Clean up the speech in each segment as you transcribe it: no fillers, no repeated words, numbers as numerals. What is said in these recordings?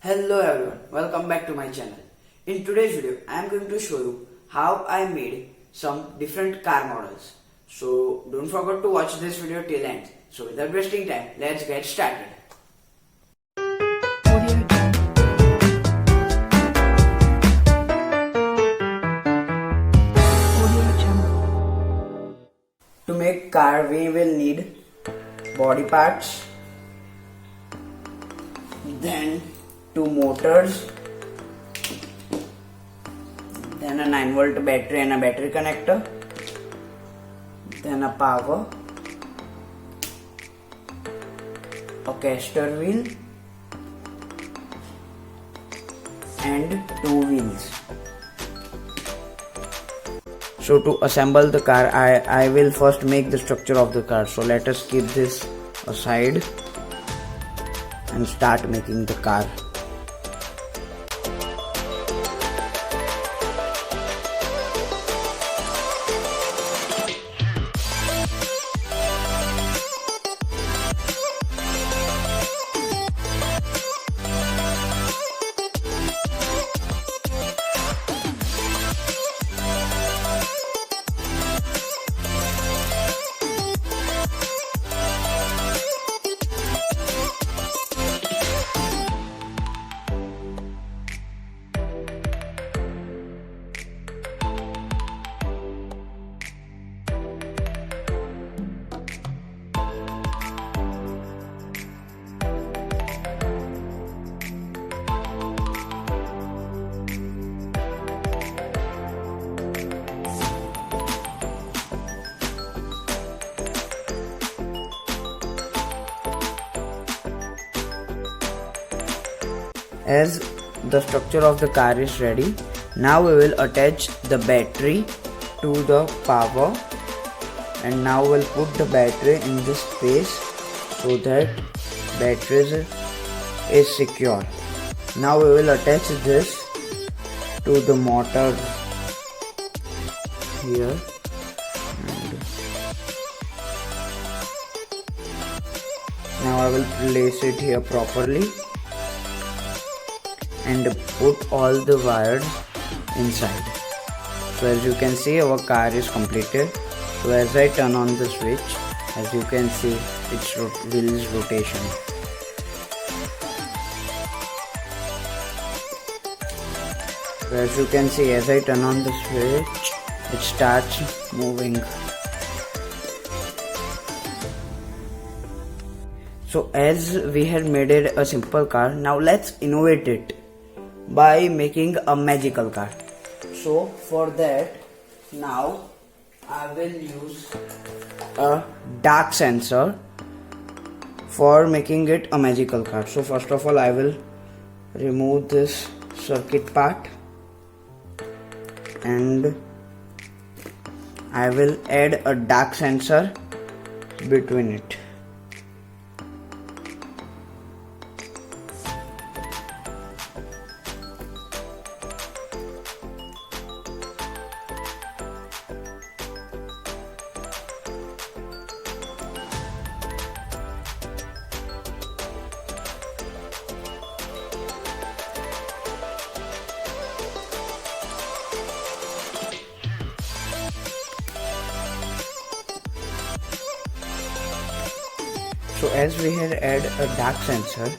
Hello everyone, welcome back to my channel. In today's video, I am going to show you how I made some different car models. So don't forget to watch this video till end. So without wasting time, let's get started. To make car, we will need body parts, then two motors, then a 9-volt battery and a battery connector, then a power, a caster wheel and two wheels. So to assemble the car, I will first make the structure of the car. So let us keep this aside and start making the car. As the structure of the car is ready, now we will attach the battery to the power, and now we'll put the battery in this space so that battery is secure. Now we will attach this to the motor here, and now I will place it here properly and put all the wires inside. So as you can see, our car is completed. So as I turn on the switch, as you can see, its wheels rotation. So as you can see, as I turn on the switch, it starts moving. So as we had made it a simple car, now let's innovate it by making a magical car. So for that, now I will use a dark sensor for making it a magical car. So first of all, I will remove this circuit part and I will add a dark sensor between it. So as we had added a dark sensor,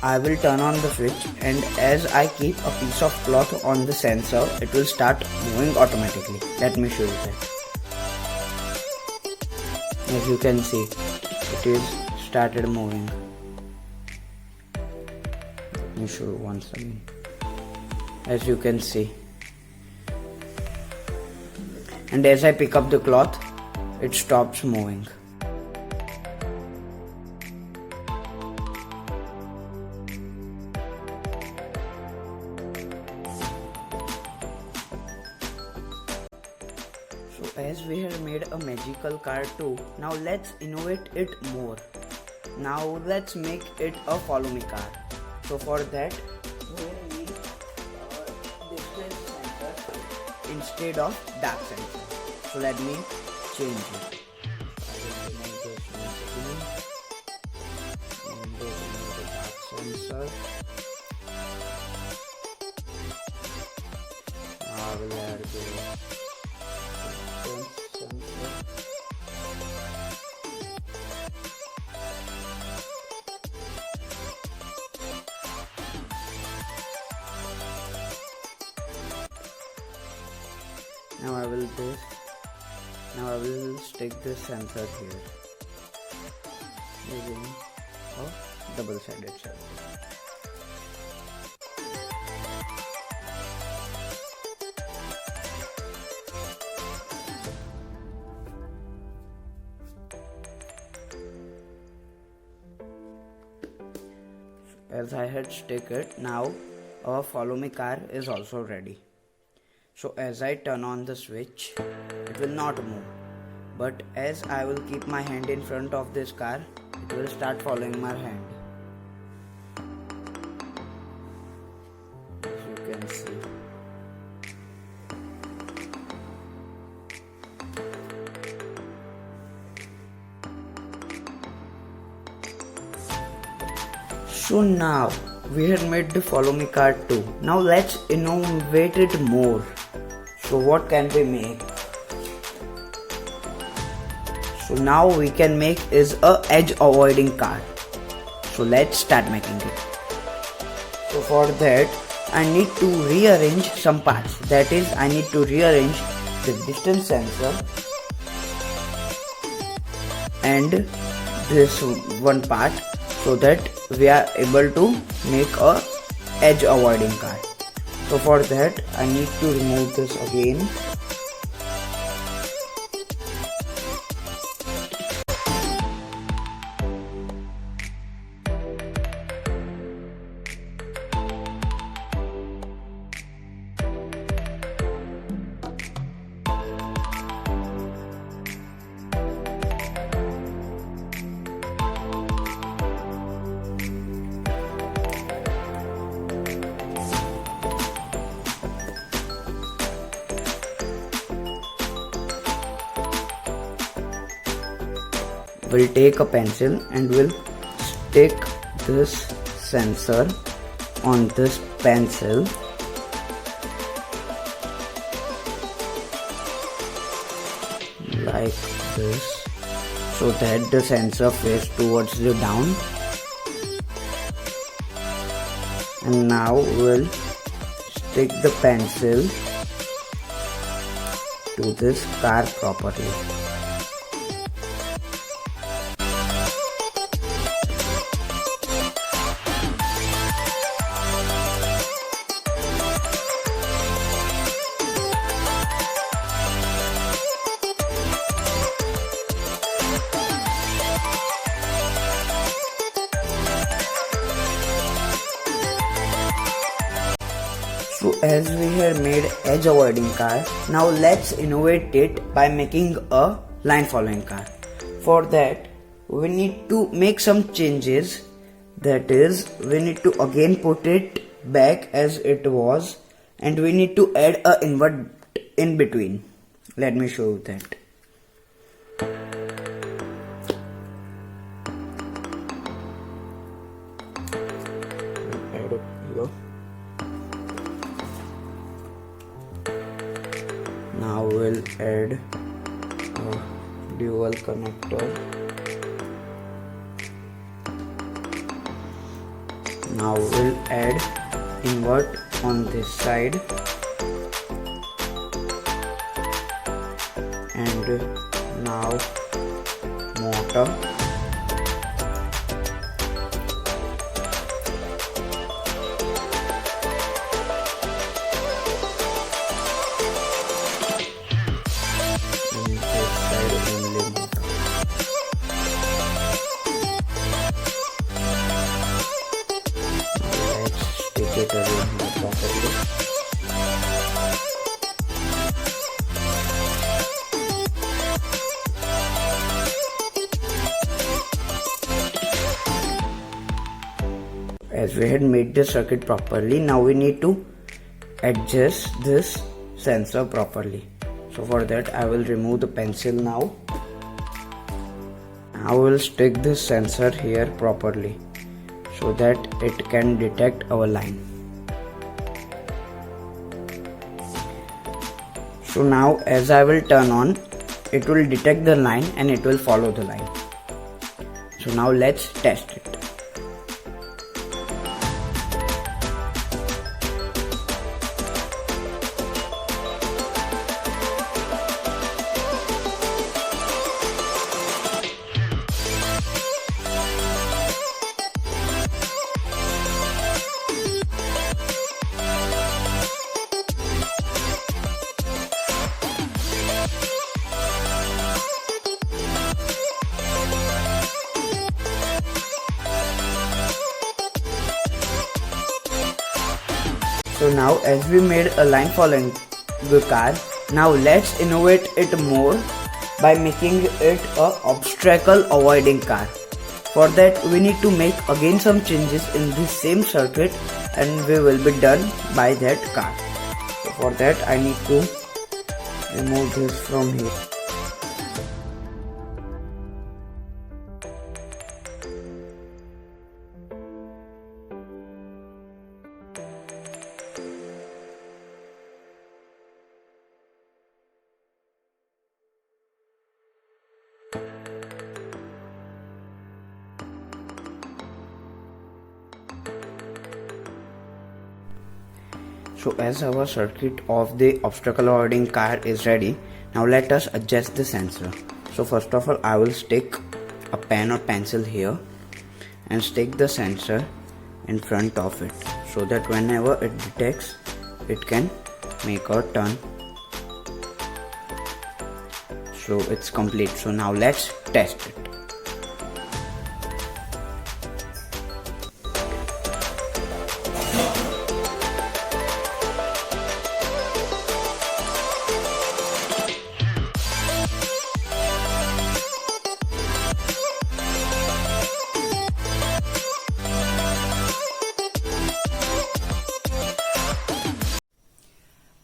I will turn on the switch, and as I keep a piece of cloth on the sensor, it will start moving automatically. Let me show you that. As you can see, it is started moving. Let me show you once again. As you can see. And as I pick up the cloth, it stops moving. So as we have made a magical car too, now let's innovate it more. Now let's make it a follow me car. So for that, we will need a distance sensor instead of dark sensor. So let me change it. I will remove this once again and remove the dark sensor. I will add the distance sensor. Now I will stick this sensor here using a double-sided sensor. As I had stick it, now our follow me car is also ready. So as I turn on the switch, it will not move. But as I will keep my hand in front of this car, it will start following my hand. As you can see. So now we had made the follow me car too. Now let's innovate it more. So what can we make? So now we can make is a edge avoiding car. So let's start making it. So for that I need to rearrange some parts. That is, I need to rearrange the distance sensor and this one part so that we are able to make a edge avoiding car. So for that I need to remove this again. We'll take a pencil and we'll stick this sensor on this pencil like this so that the sensor faces towards the down. And now we'll stick the pencil to this car properly. So as we have made edge avoiding car, now let's innovate it by making a line following car. For that we need to make some changes. That is, we need to again put it back as it was and we need to add a invert in between. Let me show you that. Add it here. Now we'll add a dual connector. Now we'll add invert on this side and now motor. It again properly. As we had made the circuit properly, now we need to adjust this sensor properly. So for that I will remove the pencil now. I will stick this sensor here properly so that it can detect our line. So now as I will turn on, it will detect the line and it will follow the line. So now let's test it. So now as we made a line following the car, now let's innovate it more by making it a obstacle avoiding car. For that we need to make again some changes in this same circuit and we will be done by that car. So for that I need to remove this from here. So as our circuit of the obstacle avoiding car is ready, now let us adjust the sensor. So first of all I will stick a pen or pencil here and stick the sensor in front of it so that whenever it detects, it can make a turn. So it's complete. So now let's test it.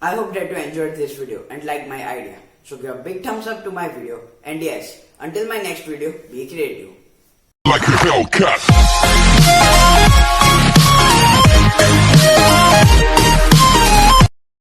I hope that you enjoyed this video and liked my idea. So give a big thumbs up to my video, and yes, until my next video, be creative. Like a Hellcat.